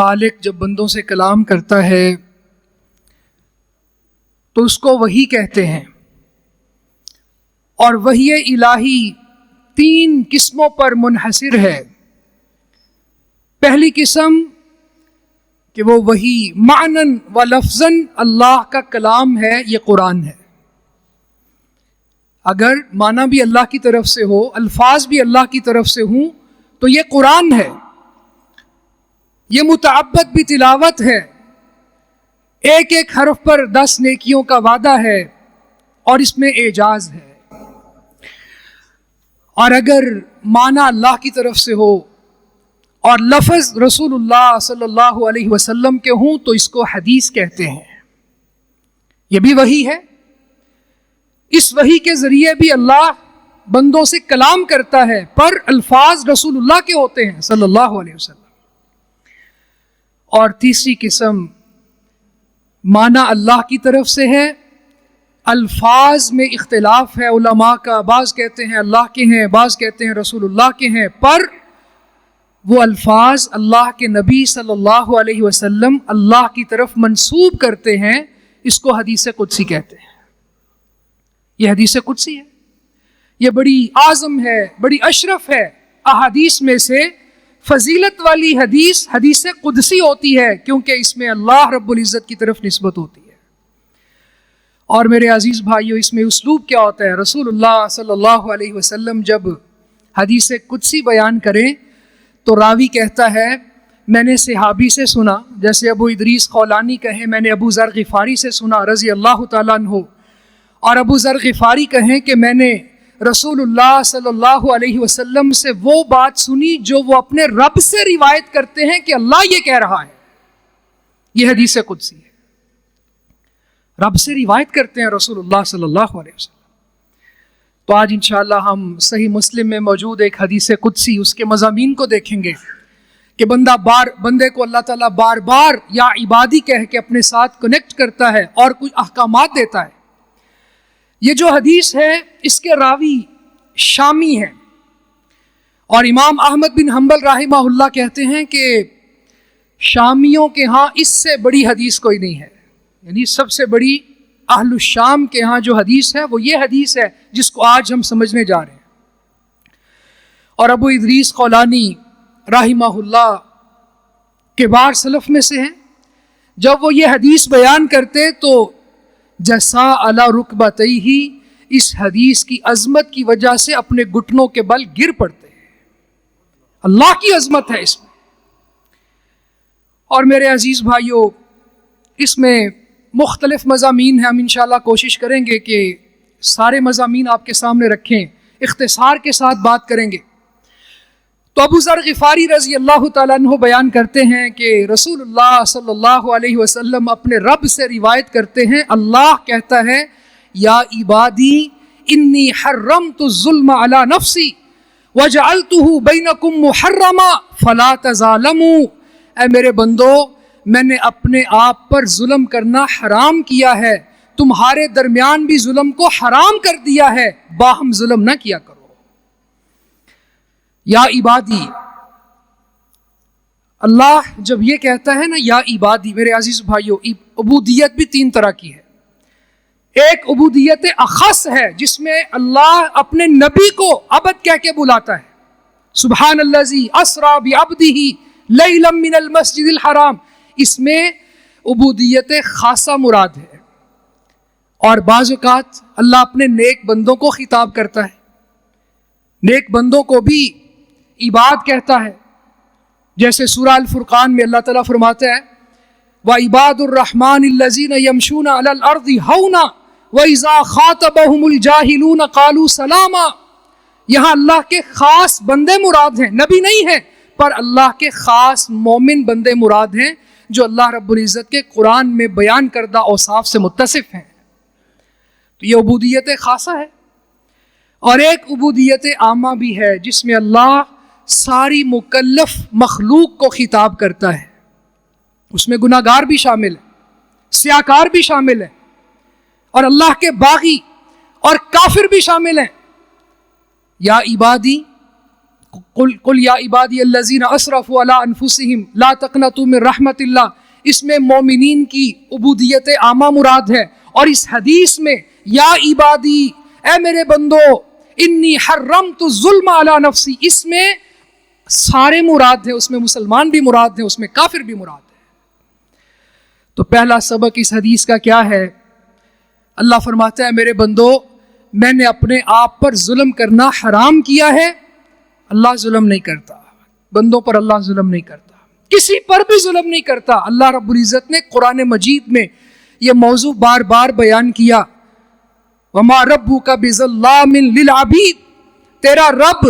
خالق جب بندوں سے کلام کرتا ہے تو اس کو وحی کہتے ہیں، اور وحی الہی 3 قسموں پر منحصر ہے۔ پہلی قسم کہ وہ وحی معنن و لفظاً اللہ کا کلام ہے، یہ قرآن ہے۔ اگر معنی بھی اللہ کی طرف سے ہو، الفاظ بھی اللہ کی طرف سے ہوں تو یہ قرآن ہے، یہ متعبد بھی تلاوت ہے، ایک ایک حرف پر 10 نیکیوں کا وعدہ ہے، اور اس میں اعجاز ہے۔ اور اگر معنی اللہ کی طرف سے ہو اور لفظ رسول اللہ صلی اللہ علیہ وسلم کے ہوں تو اس کو حدیث کہتے ہیں۔ یہ بھی وحی ہے، اس وحی کے ذریعے بھی اللہ بندوں سے کلام کرتا ہے، پر الفاظ رسول اللہ کے ہوتے ہیں صلی اللہ علیہ وسلم۔ اور تیسری قسم معنی اللہ کی طرف سے ہے، الفاظ میں اختلاف ہے علماء کا، بعض کہتے ہیں اللہ کے ہیں، بعض کہتے ہیں رسول اللہ کے ہیں، پر وہ الفاظ اللہ کے نبی صلی اللہ علیہ وسلم اللہ کی طرف منسوب کرتے ہیں، اس کو حدیث قدسی کہتے ہیں۔ یہ حدیث قدسی ہے، یہ بڑی اعظم ہے، بڑی اشرف ہے، احادیث میں سے فضیلت والی حدیث حدیث قدسی ہوتی ہے، کیونکہ اس میں اللہ رب العزت کی طرف نسبت ہوتی ہے۔ اور میرے عزیز بھائیو، اس میں اسلوب کیا ہوتا ہے؟ رسول اللہ صلی اللہ علیہ وسلم جب حدیث قدسی بیان کریں تو راوی کہتا ہے میں نے صحابی سے سنا، جیسے ابو ادریس خولانی کہیں میں نے ابو ذر غفاری سے سنا رضی اللہ تعالیٰ عنہ، اور ابو ذر غفاری کہیں کہ میں نے رسول اللہ صلی اللہ علیہ وسلم سے وہ بات سنی جو وہ اپنے رب سے روایت کرتے ہیں کہ اللہ یہ کہہ رہا ہے۔ یہ حدیث قدسی ہے، رب سے روایت کرتے ہیں رسول اللہ صلی اللہ علیہ وسلم۔ تو آج انشاءاللہ ہم صحیح مسلم میں موجود ایک حدیث قدسی، اس کے مضامین کو دیکھیں گے کہ بندے کو اللہ تعالیٰ بار بار یا عبادی کہہ کے اپنے ساتھ کنیکٹ کرتا ہے اور کچھ احکامات دیتا ہے۔ یہ جو حدیث ہے اس کے راوی شامی ہیں، اور امام احمد بن حنبل رحمہ اللہ کہتے ہیں کہ شامیوں کے ہاں اس سے بڑی حدیث کوئی نہیں ہے، یعنی سب سے بڑی اہل الشام کے ہاں جو حدیث ہے وہ یہ حدیث ہے جس کو آج ہم سمجھنے جا رہے ہیں۔ اور ابو ادریس خولانی رحمہ اللہ کبار سلف میں سے ہیں، جب وہ یہ حدیث بیان کرتے تو جسا علی رکبتیہ، اس حدیث کی عظمت کی وجہ سے اپنے گھٹنوں کے بل گر پڑتے ہیں۔ اللہ کی عظمت ہے اس میں۔ اور میرے عزیز بھائیوں، اس میں مختلف مضامین ہیں، ہم انشاءاللہ کوشش کریں گے کہ سارے مضامین آپ کے سامنے رکھیں، اختصار کے ساتھ بات کریں گے۔ تو ابو ذر غفاری رضی اللہ تعالیٰ عنہ بیان کرتے ہیں کہ رسول اللہ صلی اللہ علیہ وسلم اپنے رب سے روایت کرتے ہیں، اللہ کہتا ہے یا عبادی انی حرمت الظلم علی نفسی وجعلتہ بینکم محرما فلا تظالموا، اے میرے بندو میں نے اپنے آپ پر ظلم کرنا حرام کیا ہے، تمہارے درمیان بھی ظلم کو حرام کر دیا ہے، باہم ظلم نہ کیا کرو۔ یا عبادی، اللہ جب یہ کہتا ہے نا یا عبادی، میرے عزیز بھائیو، عبودیت بھی 3 طرح کی ہے۔ ایک عبودیت اخص ہے جس میں اللہ اپنے نبی کو عبد کہہ کے بلاتا ہے، سبحان الذی اسری بعبدہ لیلا من المسجد الحرام، اس میں عبودیت خاصہ مراد ہے۔ اور بعض اوقات اللہ اپنے نیک بندوں کو خطاب کرتا ہے، نیک بندوں کو بھی عباد کہتا ہے، جیسے سورہ الفرقان میں اللہ تعالیٰ فرماتا ہے وَعِبَادُ الرَّحْمَنِ الَّذِينَ يَمْشُونَ عَلَى الْأَرْضِ هَوْنًا وَإِذَا خَاطَبَهُمُ الْجَاهِلُونَ قَالُوا سَلَامًا۔ یہاں اللہ کے خاص بندے مراد ہیں، نبی نہیں ہیں، پر اللہ کے خاص مومن بندے مراد ہیں جو اللہ رب العزت کے قرآن میں بیان کردہ اوصاف سے متصف ہیں۔ تو یہ عبودیت خاصہ ہے۔ اور ایک عبودیت عامہ بھی ہے جس میں اللہ ساری مکلف مخلوق کو خطاب کرتا ہے، اس میں گناہ گار بھی شامل ہے، سیاکار بھی شامل ہے، اور اللہ کے باغی اور کافر بھی شامل ہیں۔ یا عبادی قل یا عبادی الذین اسرفوا علی انفسہم لا تقنطوا من رحمت اللہ، اس میں مومنین کی عبودیت عامہ مراد ہے، اور اس حدیث میں یا عبادی، اے میرے بندو، انی حرمت الظلم علی نفسی، اس میں سارے مراد ہیں، اس میں مسلمان بھی مراد ہیں، اس میں کافر بھی مراد ہے۔ تو پہلا سبق اس حدیث کا کیا ہے؟ اللہ فرماتا ہے میرے بندو، میں نے اپنے آپ پر ظلم کرنا حرام کیا ہے۔ اللہ ظلم نہیں کرتا، بندوں پر اللہ ظلم نہیں کرتا، کسی پر بھی ظلم نہیں کرتا۔ اللہ رب العزت نے قرآن مجید میں یہ موضوع بار بار بیان کیا، وَمَا رَبُّكَ بِظَلَّامٍ لِلْعَبِيدِ، تیرا رب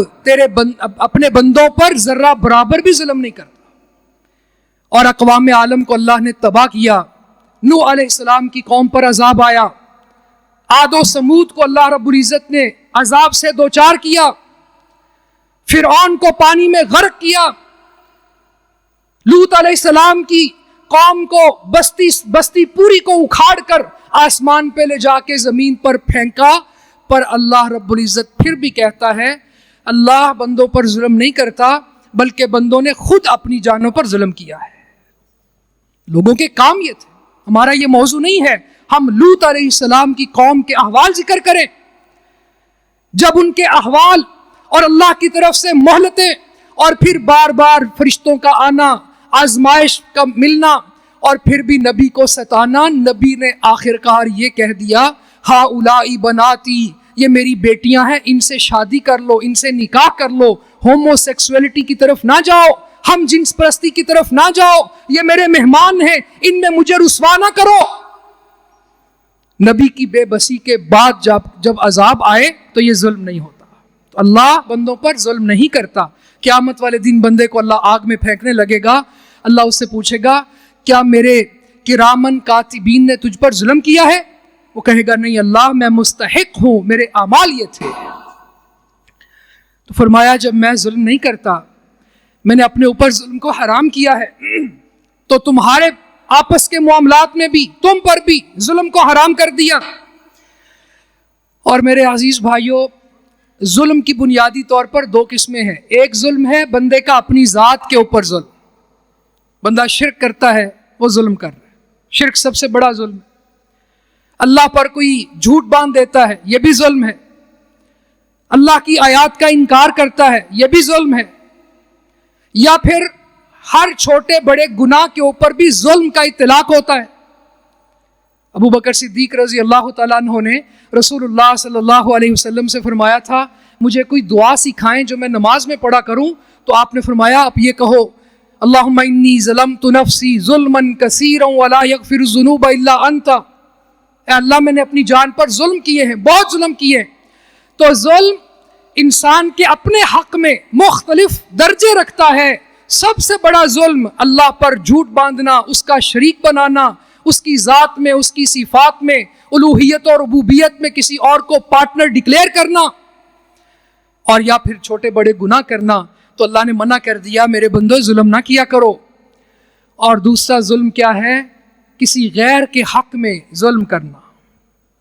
اپنے بندوں پر ذرہ برابر بھی ظلم نہیں کرتا۔ اور اقوام عالم کو اللہ نے تباہ کیا، نوح علیہ السلام کی قوم پر عذاب آیا، عاد و سمود کو اللہ رب العزت نے عذاب سے دوچار کیا، فرعون کو پانی میں غرق کیا، لوط علیہ السلام کی قوم کو بستی پوری کو اکھاڑ کر آسمان پہ لے جا کے زمین پر پھینکا، پر اللہ رب العزت پھر بھی کہتا ہے اللہ بندوں پر ظلم نہیں کرتا، بلکہ بندوں نے خود اپنی جانوں پر ظلم کیا ہے۔ لوگوں کے کام یہ تھے، ہمارا یہ موضوع نہیں ہے ہم لوط علیہ السلام کی قوم کے احوال ذکر کریں، جب ان کے احوال اور اللہ کی طرف سے مہلتیں اور پھر بار بار فرشتوں کا آنا، آزمائش کا ملنا، اور پھر بھی نبی کو ستانا، نبی نے آخرکار یہ کہہ دیا ہؤلاء بناتی، یہ میری بیٹیاں ہیں، ان سے شادی کر لو، ان سے نکاح کر لو، ہومو سیکسولیٹی کی طرف نہ جاؤ، ہم جنس پرستی کی طرف نہ جاؤ، یہ میرے مہمان ہیں، ان میں مجھے رسوا نہ کرو۔ نبی کی بے بسی کے بعد جب عذاب آئے تو یہ ظلم نہیں ہوتا۔ تو اللہ بندوں پر ظلم نہیں کرتا۔ قیامت والے دن بندے کو اللہ آگ میں پھینکنے لگے گا، اللہ اس سے پوچھے گا کیا میرے کرامن کاتبین نے تجھ پر ظلم کیا ہے؟ وہ کہے گا نہیں اللہ، میں مستحق ہوں، میرے اعمال یہ تھے۔ تو فرمایا جب میں ظلم نہیں کرتا، میں نے اپنے اوپر ظلم کو حرام کیا ہے، تو تمہارے آپس کے معاملات میں بھی تم پر بھی ظلم کو حرام کر دیا۔ اور میرے عزیز بھائیوں، ظلم کی بنیادی طور پر دو قسمیں ہیں۔ ایک ظلم ہے بندے کا اپنی ذات کے اوپر ظلم، بندہ شرک کرتا ہے، وہ ظلم کر رہا ہے، شرک سب سے بڑا ظلم ہے۔ اللہ پر کوئی جھوٹ باندھ دیتا ہے، یہ بھی ظلم ہے۔ اللہ کی آیات کا انکار کرتا ہے، یہ بھی ظلم ہے۔ یا پھر ہر چھوٹے بڑے گناہ کے اوپر بھی ظلم کا اطلاق ہوتا ہے۔ ابو بکر صدیق رضی اللہ تعالیٰ عنہ نے رسول اللہ صلی اللہ علیہ وسلم سے فرمایا تھا مجھے کوئی دعا سکھائیں جو میں نماز میں پڑھا کروں، تو آپ نے فرمایا آپ یہ کہو اللہم انی ظلمت نفسی ظلما کثیرا ولا یغفر الذنوب الا انت، اے اللہ میں نے اپنی جان پر ظلم کیے ہیں، بہت ظلم کیے ہیں۔ تو ظلم انسان کے اپنے حق میں مختلف درجے رکھتا ہے۔ سب سے بڑا ظلم اللہ پر جھوٹ باندھنا، اس کا شریک بنانا، اس کی ذات میں، اس کی صفات میں، الوہیت اور ربوبیت میں کسی اور کو پارٹنر ڈکلیئر کرنا، اور یا پھر چھوٹے بڑے گناہ کرنا۔ تو اللہ نے منع کر دیا میرے بندو ظلم نہ کیا کرو۔ اور دوسرا ظلم کیا ہے؟ کسی غیر کے حق میں ظلم کرنا،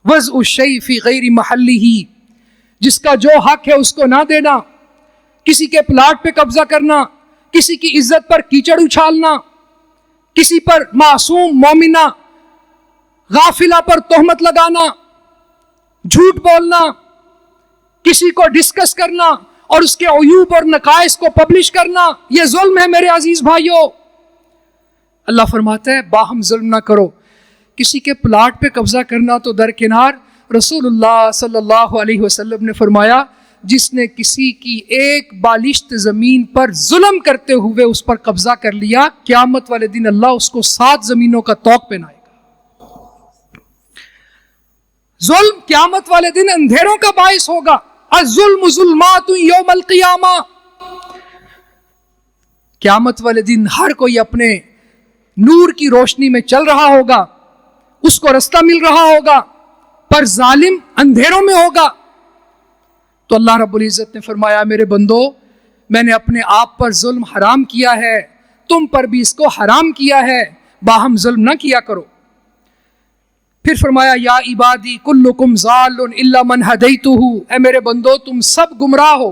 وضع الشیء فی غیر محلہ، جس کا جو حق ہے اس کو نہ دینا، کسی کے پلاٹ پہ قبضہ کرنا، کسی کی عزت پر کیچڑ اچھالنا، کسی پر معصوم مومنہ غافلہ پر تہمت لگانا، جھوٹ بولنا، کسی کو ڈسکس کرنا اور اس کے عیوب اور نقائص کو پبلش کرنا، یہ ظلم ہے میرے عزیز بھائیوں۔ اللہ فرماتا ہے باہم ظلم نہ کرو۔ کسی کے پلاٹ پہ قبضہ کرنا تو درکنار، رسول اللہ صلی اللہ علیہ وسلم نے فرمایا جس نے کسی کی ایک بالشت زمین پر ظلم کرتے ہوئے اس پر قبضہ کر لیا، قیامت والے دن اللہ اس کو 7 زمینوں کا طوق پہنائے گا۔ ظلم قیامت والے دن اندھیروں کا باعث ہوگا۔ الظلم ظلمات یوم القیامہ، قیامت والے دن ہر کوئی اپنے نور کی روشنی میں چل رہا ہوگا، اس کو رستہ مل رہا ہوگا، پر ظالم اندھیروں میں ہوگا۔ تو اللہ رب العزت نے فرمایا میرے بندو میں نے اپنے آپ پر ظلم حرام کیا ہے، تم پر بھی اس کو حرام کیا ہے، باہم ظلم نہ کیا کرو۔ پھر فرمایا یا عبادی کلکم ضال الا من ہدیتہ، اے میرے بندو تم سب گمراہ ہو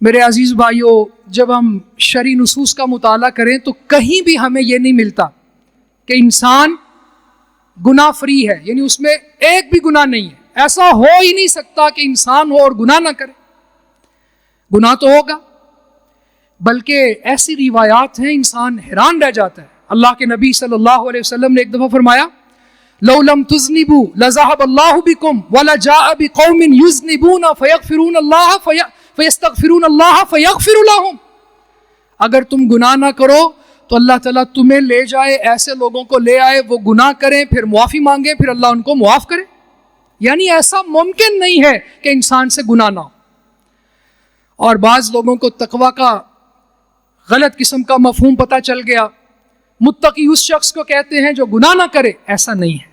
میرے عزیز بھائیوں، جب ہم شرعی نصوص کا مطالعہ کریں تو کہیں بھی ہمیں یہ نہیں ملتا کہ انسان گناہ فری ہے، یعنی اس میں ایک بھی گناہ نہیں ہے۔ ایسا ہو ہی نہیں سکتا کہ انسان ہو اور گناہ نہ کرے، گناہ تو ہوگا، بلکہ ایسی روایات ہیں انسان حیران رہ جاتا ہے۔ اللہ کے نبی صلی اللہ علیہ وسلم نے ایک دفعہ فرمایا، لو لم تذنبوا لذهب الله بكم ولجاء بقوم يذنبون فيغفرون الله فيستغفرون الله فيغفر لهم۔ اگر تم گناہ نہ کرو تو اللہ تعالیٰ تمہیں لے جائے، ایسے لوگوں کو لے آئے وہ گناہ کریں، پھر معافی مانگے، پھر اللہ ان کو معاف کرے۔ یعنی ایسا ممکن نہیں ہے کہ انسان سے گناہ نہ ہو۔ اور بعض لوگوں کو تقویٰ کا غلط قسم کا مفہوم پتہ چل گیا، متقی اس شخص کو کہتے ہیں جو گناہ نہ کرے۔ ایسا نہیں ہے،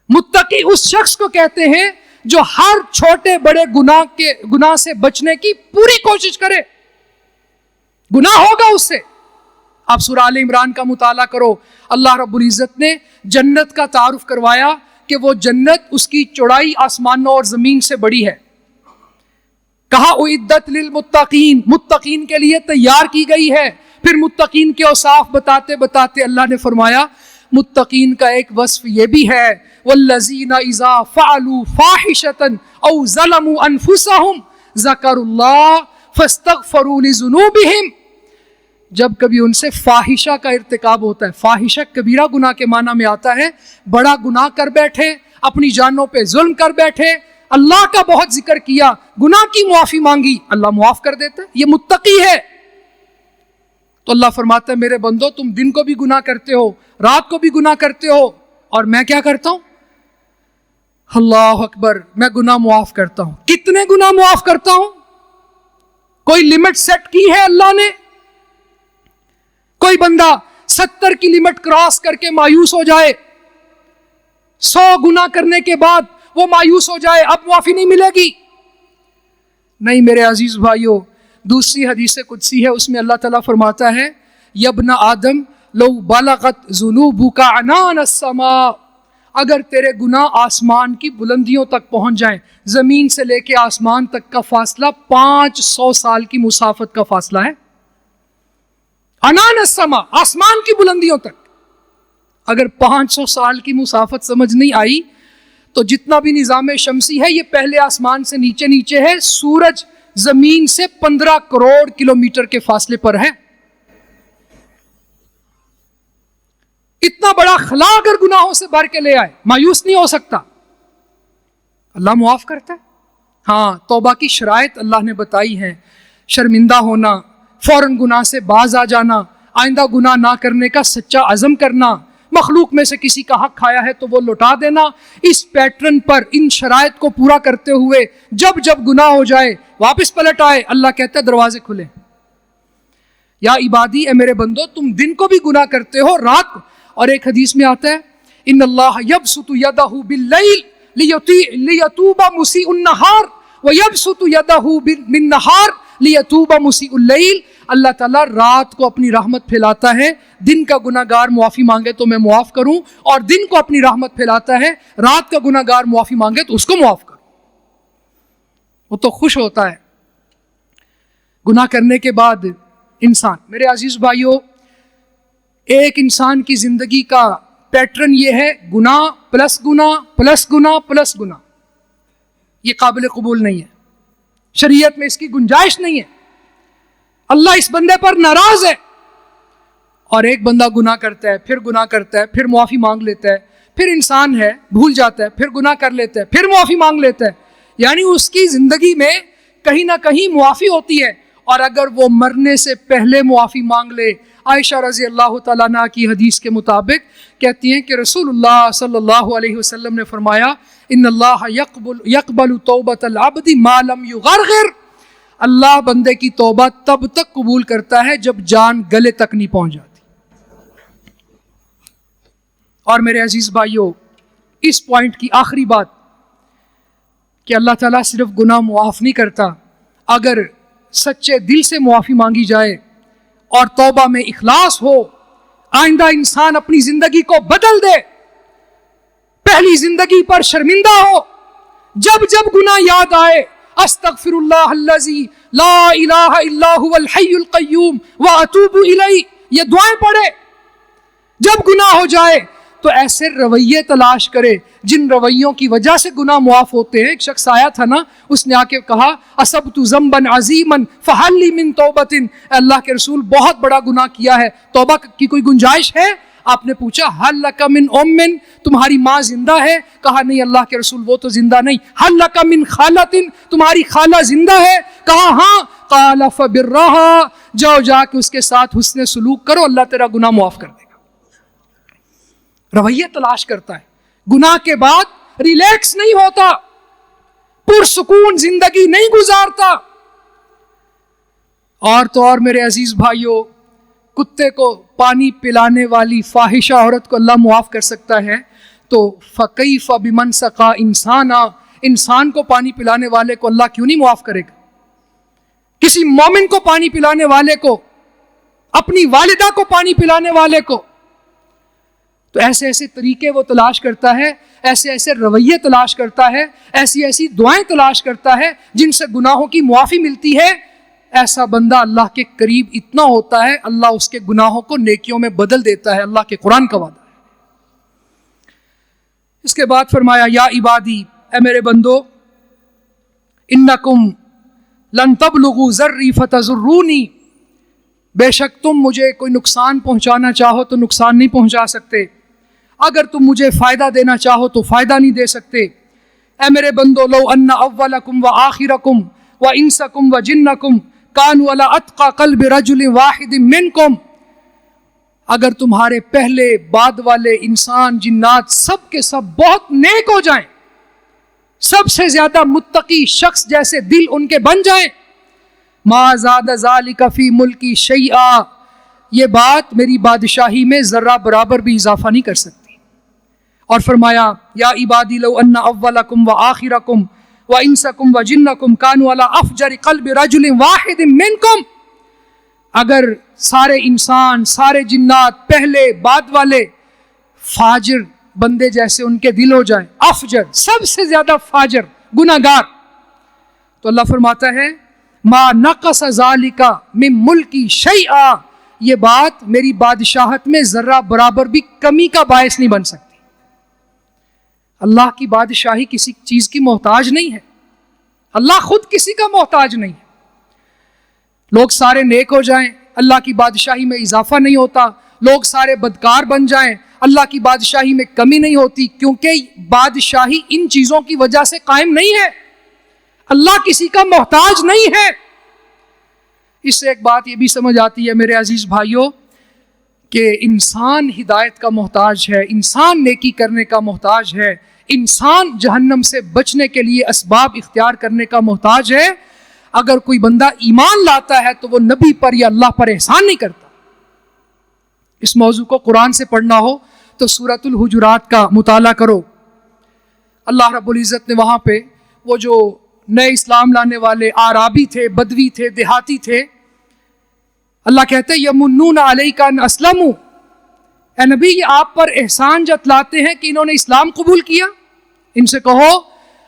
متقی اس شخص کو کہتے ہیں جو ہر چھوٹے بڑے گناہ سے بچنے کی پوری کوشش کرے۔ گناہ ہوگا اس سے۔ آپ سورہ آل عمران کا مطالعہ کرو، اللہ رب العزت نے جنت کا تعارف کروایا کہ وہ جنت، اس کی چوڑائی آسمانوں اور زمین سے بڑی ہے۔ کہا اعدت للمتقین، متقین کے لیے تیار کی گئی ہے۔ پھر متقین کے اوصاف بتاتے بتاتے اللہ نے فرمایا متقین کا ایک وصف یہ بھی ہے، والذین اذا فعلوا فاحشۃ او ظلموا انفسهم ذکروا اللہ فاستغفروا لذنوبہم۔ جب کبھی ان سے فاحشہ کا ارتکاب ہوتا ہے، فاحشہ کبیرہ گناہ کے معنی میں آتا ہے، بڑا گناہ کر بیٹھے، اپنی جانوں پہ ظلم کر بیٹھے، اللہ کا بہت ذکر کیا، گناہ کی معافی مانگی، اللہ معاف کر دیتا ہے، یہ متقی ہے۔ تو اللہ فرماتا ہے میرے بندو تم دن کو بھی گناہ کرتے ہو، رات کو بھی گناہ کرتے ہو، اور میں کیا کرتا ہوں؟ اللہ اکبر، میں گناہ معاف کرتا ہوں۔ کتنے گناہ معاف کرتا ہوں؟ کوئی لمٹ سیٹ کی ہے اللہ نے؟ کوئی بندہ 70 کی لمٹ کراس کر کے مایوس ہو جائے، 100 گناہ کرنے کے بعد وہ مایوس ہو جائے، اب معافی نہیں ملے گی؟ نہیں میرے عزیز بھائیوں، دوسری حدیث قدسی ہے، اس میں اللہ تعالیٰ فرماتا ہے یبن آدم لو بلغت ذنوبک عنان السماء، اگر تیرے گناہ آسمان کی بلندیوں تک پہنچ جائیں، زمین سے لے کے آسمان تک کا فاصلہ 500 سال کی مسافت کا فاصلہ ہے۔ عنان السماء، آسمان کی بلندیوں تک۔ اگر 500 سال کی مسافت سمجھ نہیں آئی تو جتنا بھی نظام شمسی ہے یہ پہلے آسمان سے نیچے نیچے ہے، سورج زمین سے 15 کروڑ کلومیٹر کے فاصلے پر ہے۔ اتنا بڑا خلا اگر گناہوں سے بھر کے لے آئے، مایوس نہیں ہو سکتا، اللہ معاف کرتا ہے۔ ہاں، توبہ کی شرائط اللہ نے بتائی ہیں، شرمندہ ہونا، فوراً گناہ سے باز آ جانا، آئندہ گناہ نہ کرنے کا سچا عزم کرنا، مخلوق میں سے کسی کا حق کھایا ہے تو وہ لوٹا دینا۔ اس پیٹرن پر، ان شرائط کو پورا کرتے ہوئے جب جب گناہ ہو جائے واپس پلٹ آئے، اللہ کہتا ہے دروازے کھلے۔ یا عبادی، اے میرے بندو تم دن کو بھی گناہ کرتے ہو، رات کو۔ اور ایک حدیث میں آتا ہے ان اللہ یبسط یدہ باللیل لیتوب مسیء النہار ویبسط یدہ بالنہار لیتوب مسیء اللیل۔ اللہ تعالیٰ رات کو اپنی رحمت پھیلاتا ہے، دن کا گناہ گار معافی مانگے تو میں معاف کروں، اور دن کو اپنی رحمت پھیلاتا ہے، رات کا گناہ گار معافی مانگے تو اس کو معاف کروں۔ وہ تو خوش ہوتا ہے۔ گناہ کرنے کے بعد انسان، میرے عزیز بھائیوں، ایک انسان کی زندگی کا پیٹرن یہ ہے، گناہ پلس گناہ پلس گناہ پلس گناہ۔ یہ قابل قبول نہیں ہے، شریعت میں اس کی گنجائش نہیں ہے۔ اللہ اس بندے پر ناراض ہے۔ اور ایک بندہ گناہ کرتا ہے، پھر گناہ کرتا ہے، پھر معافی مانگ لیتا ہے، پھر انسان ہے بھول جاتا ہے، پھر گناہ کر لیتا ہے، پھر معافی مانگ لیتا ہے، یعنی اس کی زندگی میں کہیں نہ کہیں معافی ہوتی ہے۔ اور اگر وہ مرنے سے پہلے معافی مانگ لے، عائشہ رضی اللہ تعالیٰ عنہ کی حدیث کے مطابق کہتی ہیں کہ رسول اللہ صلی اللہ علیہ وسلم نے فرمایا ان اللہ یقبل توبۃ العبد ما لم یغرغر، اللہ بندے کی توبہ تب تک قبول کرتا ہے جب جان گلے تک نہیں پہنچ جاتی۔ اور میرے عزیز بھائیوں، اس پوائنٹ کی آخری بات کہ اللہ تعالیٰ صرف گناہ معاف نہیں کرتا، اگر سچے دل سے معافی مانگی جائے اور توبہ میں اخلاص ہو، آئندہ انسان اپنی زندگی کو بدل دے، پہلی زندگی پر شرمندہ ہو، جب جب گناہ یاد آئے استغفر اللہ الذی لا الہ الا هو الحی القیوم واتوب الیہ، یہ دعائیں پڑھے. جب گناہ ہو جائے تو ایسے رویے تلاش کرے جن رویوں کی وجہ سے گناہ معاف ہوتے ہیں. ایک شخص آیا تھا نا، اس نے آ کے کہا اصبت ذنبا عظیما فہل لی من توبۃ، اللہ کے رسول بہت بڑا گناہ کیا ہے، توبہ کی کوئی گنجائش ہے؟ آپ نے پوچھا ہل لک من ام، تمہاری ماں زندہ ہے؟ کہا نہیں اللہ کے رسول وہ تو زندہ نہیں. ہل لک من خالۃ، تمہاری خالہ زندہ ہے؟ کہا ہاں. قال فبرھا، جاؤ جا کے اس کے ساتھ حسن سلوک کرو، اللہ تیرا گناہ معاف کر دے گا. رویہ تلاش کرتا ہے، گناہ کے بعد ریلیکس نہیں ہوتا، پرسکون زندگی نہیں گزارتا. اور تو اور میرے عزیز بھائیوں، کتے کو پانی پلانے والی فاحشہ عورت کو اللہ معاف کر سکتا ہے، تو فَكَيْفَ بِمَنْ سَقَى إِنسَانًا، انسان کو پانی پلانے والے کو اللہ کیوں نہیں معاف کرے گا؟ کسی مومن کو پانی پلانے والے کو، اپنی والدہ کو پانی پلانے والے کو. تو ایسے ایسے طریقے وہ تلاش کرتا ہے، ایسے ایسے رویے تلاش کرتا ہے، ایسی ایسی دعائیں تلاش کرتا ہے جن سے گناہوں کی معافی ملتی ہے. ایسا بندہ اللہ کے قریب اتنا ہوتا ہے، اللہ اس کے گناہوں کو نیکیوں میں بدل دیتا ہے. اللہ کے قرآن کا وعدہ ہے. اس کے بعد فرمایا یا عبادی، اے میرے بندو، انکم لن تبلغوا ضری فتضرونی، بے شک تم مجھے کوئی نقصان پہنچانا چاہو تو نقصان نہیں پہنچا سکتے، اگر تم مجھے فائدہ دینا چاہو تو فائدہ نہیں دے سکتے. اے میرے بندو، لو ان اولکم وآخرکم وانسکم وجنکم کانوا علی اتقى قلب رجل واحد منکم، اگر تمہارے پہلے بعد والے انسان جنات سب کے سب بہت نیک ہو جائیں، سب سے زیادہ متقی شخص جیسے دل ان کے بن جائیں، ما زاد ذالک فی ملکی شیئا، یہ بات میری بادشاہی میں ذرہ برابر بھی اضافہ نہیں کر سکتی. اور فرمایا یا عبادی لو ان اولکم وآخرکم وانسکم وجنکم کانوا علی افجر قلب رجل واحد منکم، اگر سارے انسان سارے جنات پہلے بعد والے فاجر بندے جیسے ان کے دل ہو جائیں، افجر سب سے زیادہ فاجر گناہگار، تو اللہ فرماتا ہے ما نقص ذالک من ملکی شیئا، یہ بات میری بادشاہت میں ذرہ برابر بھی کمی کا باعث نہیں بن سکتی. اللہ کی بادشاہی کسی چیز کی محتاج نہیں ہے، اللہ خود کسی کا محتاج نہیں ہے. لوگ سارے نیک ہو جائیں، اللہ کی بادشاہی میں اضافہ نہیں ہوتا، لوگ سارے بدکار بن جائیں، اللہ کی بادشاہی میں کمی نہیں ہوتی، کیونکہ بادشاہی ان چیزوں کی وجہ سے قائم نہیں ہے. اللہ کسی کا محتاج نہیں ہے. اس سے ایک بات یہ بھی سمجھ آتی ہے میرے عزیز بھائیوں کہ انسان ہدایت کا محتاج ہے، انسان نیکی کرنے کا محتاج ہے، انسان جہنم سے بچنے کے لیے اسباب اختیار کرنے کا محتاج ہے. اگر کوئی بندہ ایمان لاتا ہے تو وہ نبی پر یا اللہ پر احسان نہیں کرتا. اس موضوع کو قرآن سے پڑھنا ہو تو سورۃ الحجرات کا مطالعہ کرو. اللہ رب العزت نے وہاں پہ وہ جو نئے اسلام لانے والے اعرابی تھے، بدوی تھے، دیہاتی تھے، اللہ کہتے ہیں یمنون علیک ان اسلموا، اے نبی یہ آپ پر احسان جتلاتے ہیں کہ انہوں نے اسلام قبول کیا. ان سے کہو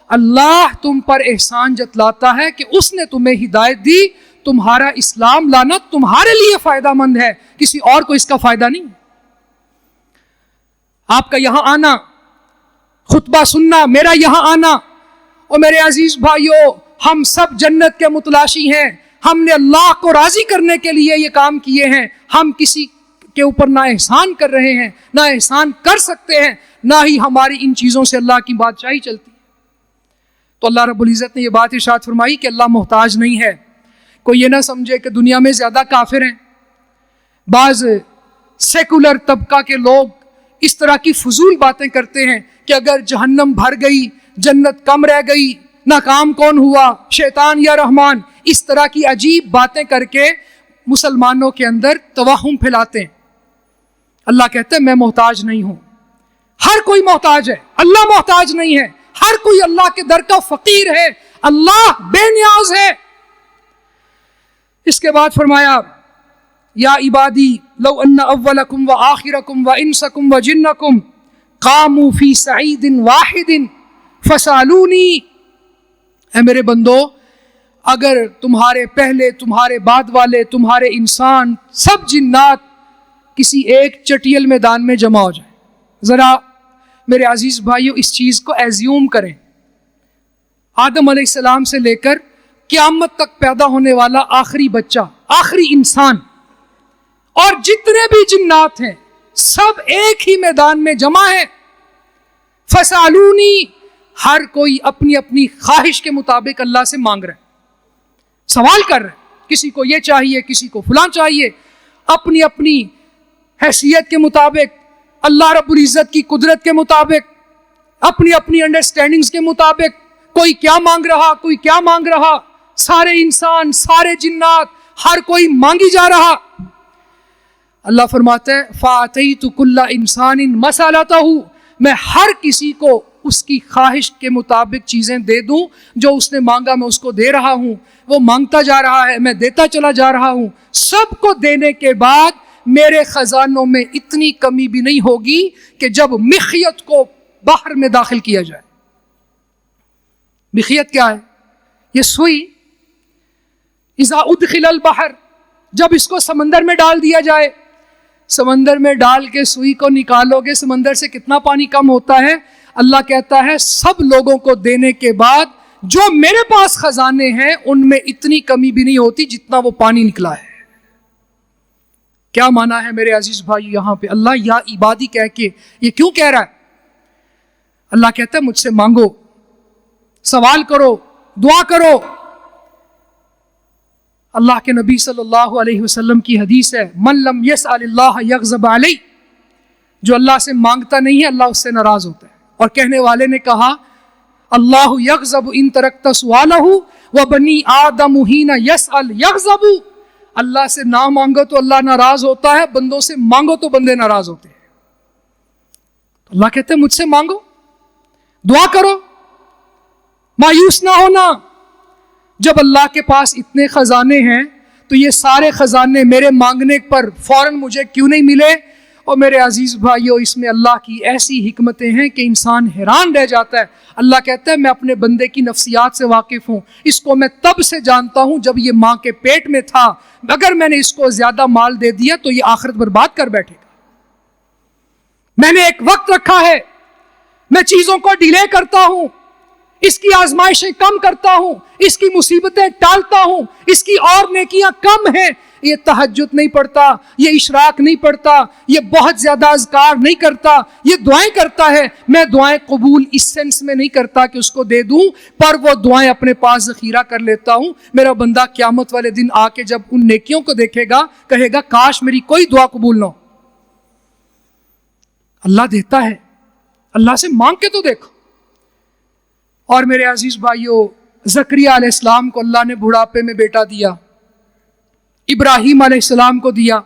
اللہ تم پر احسان جتلاتا ہے کہ اس نے تمہیں ہدایت دی، تمہارا اسلام لانا تمہارے لیے فائدہ مند ہے، کسی اور کو اس کا فائدہ نہیں. آپ کا یہاں آنا، خطبہ سننا، میرا یہاں آنا، اور میرے عزیز بھائیوں ہم سب جنت کے متلاشی ہیں، ہم نے اللہ کو راضی کرنے کے لیے یہ کام کیے ہیں. ہم کسی کے اوپر نہ احسان کر رہے ہیں، نہ احسان کر سکتے ہیں، نہ ہی ہماری ان چیزوں سے اللہ کی بادشاہی چلتی. تو اللہ رب العزت نے یہ بات ارشاد فرمائی کہ اللہ محتاج نہیں ہے. کوئی یہ نہ سمجھے کہ دنیا میں زیادہ کافر ہیں. بعض سیکولر طبقہ کے لوگ اس طرح کی فضول باتیں کرتے ہیں کہ اگر جہنم بھر گئی، جنت کم رہ گئی، ناکام کون ہوا، شیطان یا رحمان، اس طرح کی عجیب باتیں کر کے مسلمانوں کے اندر توہم پھیلاتے ہیں. اللہ کہتا ہے میں محتاج نہیں ہوں. ہر کوئی محتاج ہے، اللہ محتاج نہیں ہے. ہر کوئی اللہ کے در کا فقیر ہے، اللہ بے نیاز ہے. اس کے بعد فرمایا یا عبادی لو ان اولکم وآخرکم وانسکم وجنکم قاموا فی صعید واحد فسالونی، اے میرے بندو اگر تمہارے پہلے، تمہارے بعد والے، تمہارے انسان، سب جنات کسی ایک چٹیل میدان میں جمع ہو جائیں، ذرا میرے عزیز بھائیو اس چیز کو ایزیوم کریں، آدم علیہ السلام سے لے کر قیامت تک پیدا ہونے والا آخری بچہ، آخری انسان، اور جتنے بھی جنات ہیں سب ایک ہی میدان میں جمع ہیں۔ فَسَأَلُونِي، ہر کوئی اپنی اپنی خواہش کے مطابق اللہ سے مانگ رہے ہیں، سوال کر رہے ہیں، کسی کو یہ چاہیے، کسی کو فلاں چاہیے، اپنی اپنی حیثیت کے مطابق، اللہ رب العزت کی قدرت کے مطابق، اپنی اپنی انڈرسٹینڈنگز کے مطابق، کوئی کیا مانگ رہا، کوئی کیا مانگ رہا، سارے انسان، سارے جنات، ہر کوئی مانگی جا رہا۔ اللہ فرماتا ہے فَآتَيْتُ كُلَّ إِنسَانٍ مَسَأَلَتَهُ، میں ہر کسی کو اس کی خواہش کے مطابق چیزیں دے دوں، جو اس نے مانگا میں اس کو دے رہا ہوں، وہ مانگتا جا رہا ہے میں دیتا چلا جا رہا ہوں۔ سب کو دینے کے بعد میرے خزانوں میں اتنی کمی بھی نہیں ہوگی کہ جب مخیت کو بحر میں داخل کیا جائے۔ مخیت کیا ہے؟ یہ سوئی، اذا ادخل البحر، جب اس کو سمندر میں ڈال دیا جائے، سمندر میں ڈال کے سوئی کو نکالو گے، سمندر سے کتنا پانی کم ہوتا ہے؟ اللہ کہتا ہے سب لوگوں کو دینے کے بعد جو میرے پاس خزانے ہیں ان میں اتنی کمی بھی نہیں ہوتی جتنا وہ پانی نکلا ہے۔ کیا مانا ہے میرے عزیز بھائی یہاں پہ؟ اللہ یا عبادی کہہ کے یہ کیوں کہہ رہا ہے؟ اللہ کہتا ہے مجھ سے مانگو، سوال کرو، دعا کرو۔ اللہ کے نبی صلی اللہ علیہ وسلم کی حدیث ہے من لم یسأل اللہ یغضب علیہ، جو اللہ سے مانگتا نہیں ہے اللہ اس سے ناراض ہوتا ہے۔ اور کہنے والے نے کہا اللہ یغضب ان ترکت سوالہ وبنی آدم حین یسأل یغضب، اللہ سے نہ مانگو تو اللہ ناراض ہوتا ہے، بندوں سے مانگو تو بندے ناراض ہوتے ہیں۔ اللہ کہتے ہیں مجھ سے مانگو، دعا کرو، مایوس نہ ہونا۔ جب اللہ کے پاس اتنے خزانے ہیں تو یہ سارے خزانے میرے مانگنے پر فوراً مجھے کیوں نہیں ملے؟ اور میرے عزیز بھائیو اس میں اللہ کی ایسی حکمتیں ہیں کہ انسان حیران رہ جاتا ہے۔ اللہ کہتا ہے میں اپنے بندے کی نفسیات سے واقف ہوں، اس کو میں تب سے جانتا ہوں جب یہ ماں کے پیٹ میں تھا، اگر میں نے اس کو زیادہ مال دے دیا تو یہ آخرت برباد کر بیٹھے گا۔ میں نے ایک وقت رکھا ہے، میں چیزوں کو ڈیلے کرتا ہوں، اس کی آزمائشیں کم کرتا ہوں، اس کی مصیبتیں ٹالتا ہوں، اس کی اور نیکیاں کم ہیں۔ یہ تہجد نہیں پڑھتا، یہ اشراق نہیں پڑھتا، یہ بہت زیادہ اذکار نہیں کرتا، یہ دعائیں کرتا ہے۔ میں دعائیں قبول اس سینس میں نہیں کرتا کہ اس کو دے دوں، پر وہ دعائیں اپنے پاس ذخیرہ کر لیتا ہوں۔ میرا بندہ قیامت والے دن آ کے جب ان نیکیوں کو دیکھے گا کہے گا کاش میری کوئی دعا قبول نہ ہو۔ اللہ دیتا ہے، اللہ سے مانگ کے تو دیکھو۔ اور میرے عزیز بھائیو زکریا علیہ السلام کو اللہ نے بڑھاپے میں بیٹا دیا، ابراہیم علیہ السلام کو دیا،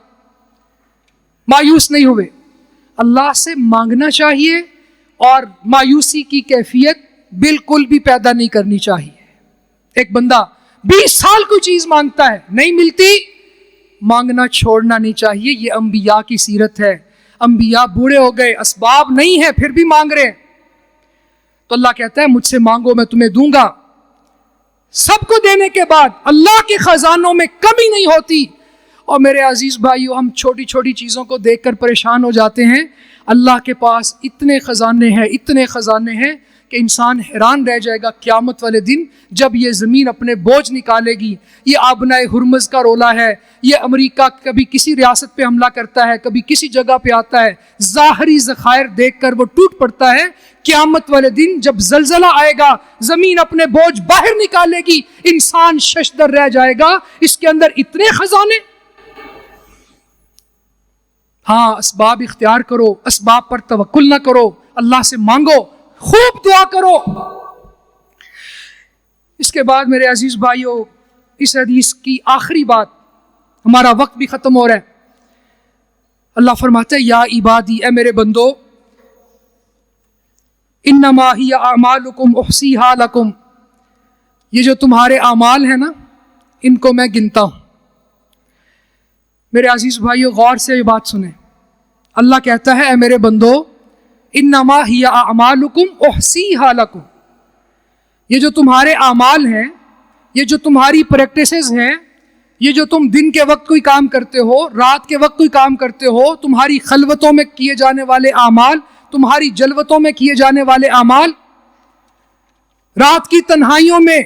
مایوس نہیں ہوئے۔ اللہ سے مانگنا چاہیے اور مایوسی کی کیفیت بالکل بھی پیدا نہیں کرنی چاہیے۔ ایک بندہ 20 سال کوئی چیز مانگتا ہے نہیں ملتی، مانگنا چھوڑنا نہیں چاہیے۔ یہ انبیاء کی سیرت ہے، انبیاء بوڑھے ہو گئے، اسباب نہیں ہے پھر بھی مانگ رہے ہیں، تو اللہ کہتا ہے مجھ سے مانگو میں تمہیں دوں گا۔ سب کو دینے کے بعد اللہ کے خزانوں میں کمی نہیں ہوتی۔ اور میرے عزیز بھائیو ہم چھوٹی چھوٹی چیزوں کو دیکھ کر پریشان ہو جاتے ہیں، اللہ کے پاس اتنے خزانے ہیں، اتنے خزانے ہیں کہ انسان حیران رہ جائے گا قیامت والے دن جب یہ زمین اپنے بوجھ نکالے گی۔ یہ آبنائے ہرمز کا رولا ہے، یہ امریکہ کبھی کسی ریاست پہ حملہ کرتا ہے، کبھی کسی جگہ پہ آتا ہے، ظاہری ذخائر دیکھ کر وہ ٹوٹ پڑتا ہے۔ قیامت والے دن جب زلزلہ آئے گا، زمین اپنے بوجھ باہر نکالے گی، انسان ششدر رہ جائے گا، اس کے اندر اتنے خزانے۔ ہاں اسباب اختیار کرو، اسباب پر توکل نہ کرو، اللہ سے مانگو، خوب دعا کرو۔ اس کے بعد میرے عزیز بھائیو اس حدیث کی آخری بات، ہمارا وقت بھی ختم ہو رہا ہے۔ اللہ فرماتا ہے یا عبادی، اے میرے بندو، انما ہی اعمالکم احصیھا لکم، یہ جو تمہارے اعمال ہیں نا ان کو میں گنتا ہوں۔ میرے عزیز بھائیو غور سے یہ بات سنیں، اللہ کہتا ہے اے میرے بندو انما ہی اعمالکم احصیھا لکم، یہ جو تمہارے اعمال ہیں یہ جو تمہاری پریکٹسز ہیں، یہ جو تم دن کے وقت کوئی کام کرتے ہو، رات کے وقت کوئی کام کرتے ہو، تمہاری خلوتوں میں کیے جانے والے اعمال، تمہاری جلوتوں میں کیے جانے والے اعمال، رات کی تنہائیوں میں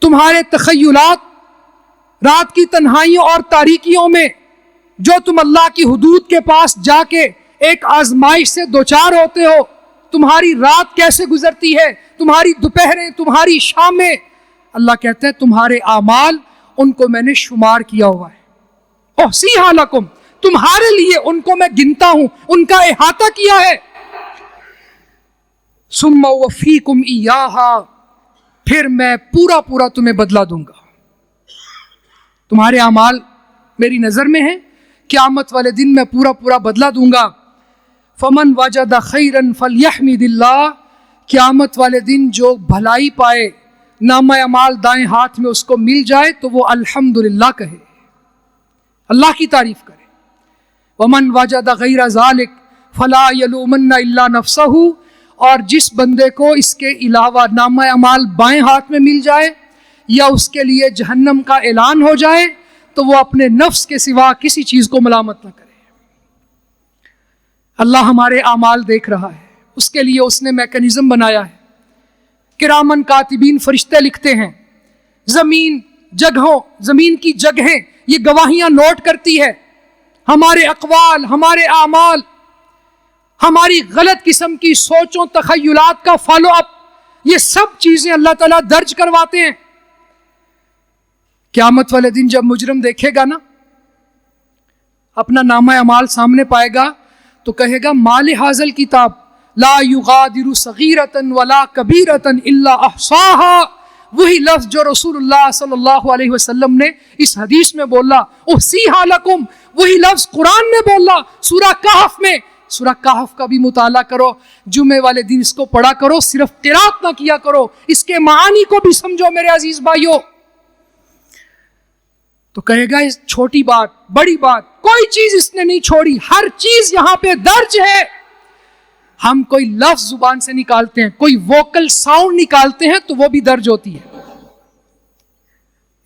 تمہارے تخیلات، رات کی تنہائیوں اور تاریکیوں میں جو تم اللہ کی حدود کے پاس جا کے ایک آزمائش سے دوچار ہوتے ہو، تمہاری رات کیسے گزرتی ہے، تمہاری دوپہریں، تمہاری شامیں، اللہ کہتا ہے تمہارے اعمال ان کو میں نے شمار کیا ہوا ہے، احصیھا لکم، تمہارے لیے ان کو میں گنتا ہوں، ان کا احاطہ کیا ہے، ثم اوفیکم ایھا، پھر میں پورا پورا تمہیں بدلہ دوں گا۔ تمہارے اعمال میری نظر میں ہیں، قیامت والے دن میں پورا پورا بدلہ دوں گا۔ فمن وجد خیرا فلیحمد اللہ، قیامت والے دن جو بھلائی پائے، نامہ اعمال دائیں ہاتھ میں اس کو مل جائے تو وہ الحمدللہ کہے، اللہ کی تعریف کرے۔ ومن وجد غیر ذلک فلا یلومن الا نفسہ، اور جس بندے کو اس کے علاوہ نامہ اعمال بائیں ہاتھ میں مل جائے یا اس کے لیے جہنم کا اعلان ہو جائے تو وہ اپنے نفس کے سوا کسی چیز کو ملامت نہ کرے۔ اللہ ہمارے اعمال دیکھ رہا ہے، اس کے لیے اس نے میکانزم بنایا ہے، کرامن کاتبین فرشتے لکھتے ہیں، زمین کی جگہیں یہ گواہیاں نوٹ کرتی ہے، ہمارے اقوال، ہمارے اعمال، ہماری غلط قسم کی سوچوں تخیلات کا فالو اپ، یہ سب چیزیں اللہ تعالیٰ درج کرواتے ہیں۔ قیامت والے دن جب مجرم دیکھے گا نا، اپنا نامہ اعمال سامنے پائے گا تو کہے گا مال حاضل کتاب لا یغادر صغیرۃ ولا کبیرۃ الا احصاها، وہی لفظ جو رسول اللہ صلی اللہ علیہ وسلم نے اس حدیث میں بولا، احصیھا لکم، وہی لفظ قرآن میں بولا سورہ کہف میں۔ سورہ کہف کا بھی مطالعہ کرو، جمعے والے دن اس کو پڑھا کرو، صرف قرات نہ کیا کرو، اس کے معانی کو بھی سمجھو میرے عزیز بھائیو۔ تو کہے گا اس چھوٹی بات، بڑی بات، کوئی چیز اس نے نہیں چھوڑی، ہر چیز یہاں پہ درج ہے۔ ہم کوئی لفظ زبان سے نکالتے ہیں، کوئی ووکل ساؤنڈ نکالتے ہیں تو وہ بھی درج ہوتی ہے۔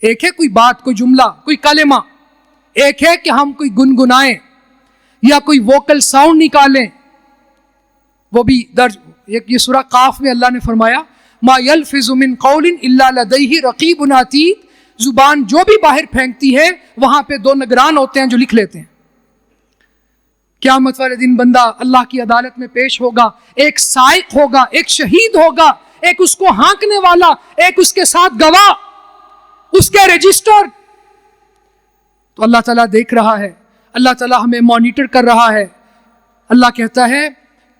ایک ہے کوئی بات، کوئی جملہ، کوئی کلمہ، ایک ہے کہ ہم کوئی گنگنائیں یا کوئی ووکل ساؤنڈ نکالیں، وہ بھی درج۔ یہ سورہ قاف میں اللہ نے فرمایا ما یلفظ من قول الا لدیہ رقیب عتید، زبان جو بھی باہر پھینکتی ہے وہاں پہ دو نگران ہوتے ہیں جو لکھ لیتے ہیں۔ قیامت والے دن بندہ اللہ کی عدالت میں پیش ہوگا، ایک سائق ہوگا، ایک شہید ہوگا، ایک اس کو ہانکنے والا، ایک اس کے ساتھ گواہ، اس کے رجسٹر۔ تو اللہ تعالیٰ دیکھ رہا ہے، اللہ تعالیٰ ہمیں مانیٹر کر رہا ہے۔ اللہ کہتا ہے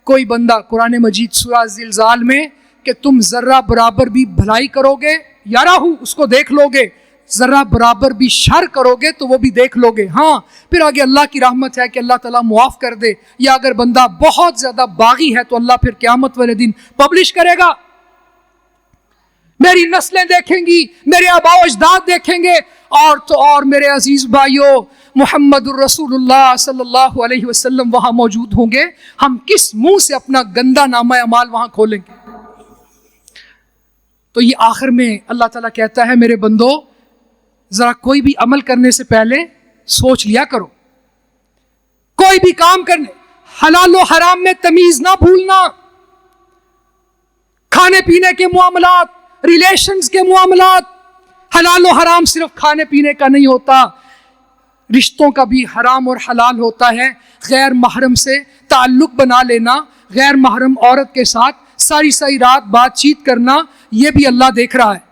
کوئی بندہ قرآن مجید سورہ زلزال میں کہ تم ذرہ برابر بھی بھلائی کرو گے یارہو، اس کو دیکھ لو گے، ذرہ برابر بھی شر کرو گے تو وہ بھی دیکھ لو گے۔ ہاں پھر آگے اللہ کی رحمت ہے کہ اللہ تعالیٰ معاف کر دے، یا اگر بندہ بہت زیادہ باغی ہے تو اللہ پھر قیامت والے دن پبلش کرے گا، میری نسلیں دیکھیں گی، میرے آباء و اجداد دیکھیں گے، اور تو اور میرے عزیز بھائیوں محمد الرسول اللہ صلی اللہ علیہ وسلم وہاں موجود ہوں گے، ہم کس منہ سے اپنا گندا نامہ اعمال وہاں کھولیں گے؟ تو یہ آخر میں اللہ تعالیٰ کہتا ہے میرے بندو ذرا کوئی بھی عمل کرنے سے پہلے سوچ لیا کرو، کوئی بھی کام کرنے، حلال و حرام میں تمیز نہ بھولنا، کھانے پینے کے معاملات، ریلیشنز کے معاملات، حلال و حرام صرف کھانے پینے کا نہیں ہوتا، رشتوں کا بھی حرام اور حلال ہوتا ہے۔ غیر محرم سے تعلق بنا لینا، غیر محرم عورت کے ساتھ ساری رات بات چیت کرنا، یہ بھی اللہ دیکھ رہا ہے۔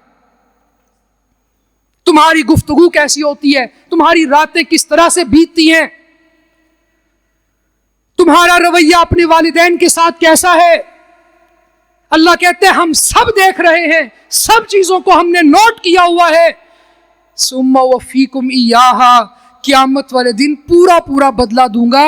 تمہاری گفتگو کیسی ہوتی ہے، تمہاری راتیں کس طرح سے بیتتی ہیں، تمہارا رویہ اپنے والدین کے ساتھ کیسا ہے، اللہ کہتے ہیں ہم سب دیکھ رہے ہیں، سب چیزوں کو ہم نے نوٹ کیا ہوا ہے۔ ثم وفیکم ایھا، قیامت والے دن پورا پورا بدلہ دوں گا۔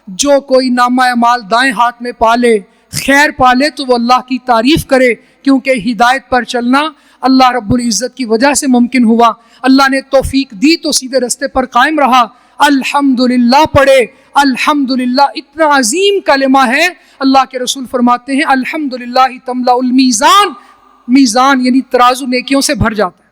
جو کوئی نامہ اعمال دائیں ہاتھ میں پالے، خیر پالے تو وہ اللہ کی تعریف کرے، کیونکہ ہدایت پر چلنا اللہ رب العزت کی وجہ سے ممکن ہوا۔ اللہ نے توفیق دی تو سیدھے رستے پر قائم رہا۔ الحمدللہ پڑھے، الحمدللہ اتنا عظیم کلمہ ہے، اللہ کے رسول فرماتے ہیں الحمدللہ تملأ المیزان، میزان یعنی ترازو نیکیوں سے بھر جاتا ہے۔